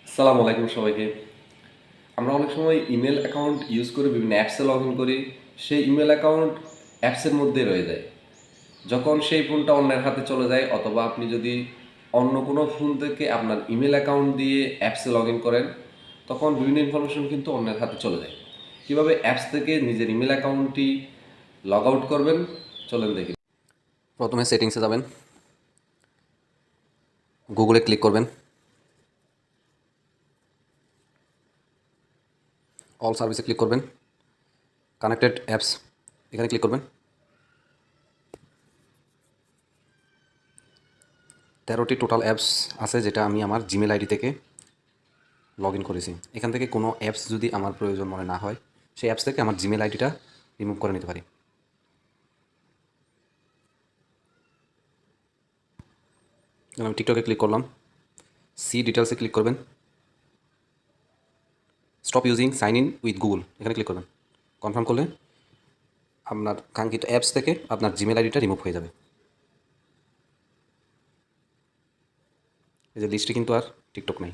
আসসালামু আলাইকুম সবাইকে। আমরা অনেক সময় ইমেল অ্যাকাউন্ট ইউজ করে বিভিন্ন অ্যাপসে লগ ইন করি। সেই ইমেল অ্যাকাউন্ট অ্যাপসের মধ্যে রয়ে যায়। যখন সেই ফোনটা অন্যের হাতে চলে যায় অথবা আপনি যদি অন্য কোনো ফোন থেকে আপনার ইমেল অ্যাকাউন্ট দিয়ে অ্যাপসে লগ ইন করেন, তখন বিভিন্ন ইনফরমেশন কিন্তু অন্যের হাতে চলে যায়। কীভাবে অ্যাপস থেকে নিজের ইমেল অ্যাকাউন্টটি লগ আউট করবেন, চলেন দেখি। প্রথমে সেটিংসে যাবেন, গুগলে ক্লিক করবেন, অল সার্ভিসে ক্লিক করবেন, কানেক্টেড অ্যাপস এখানে ক্লিক করবেন। 13টি টোটাল অ্যাপস আছে যেটা আমি আমার জিমেল আইডি থেকে লগ ইন করেছি। এখান থেকে কোনো অ্যাপস যদি আমার প্রয়োজন মনে না হয়, সেই অ্যাপস থেকে আমার জিমেল আইডিটা রিমুভ করে নিতে পারি। আমি টিকটকে ক্লিক করলাম, সি ডিটেলসে ক্লিক করবেন, stop using sign in with Google এখানে ক্লিক করবেন। কনফার্ম করলে আপনার কাঙ্ক্ষিত অ্যাপস থেকে আপনার জিমেল আইডিটা রিমুভ হয়ে যাবে। এই যে লিস্টে কিন্তু আর টিকটক নেই।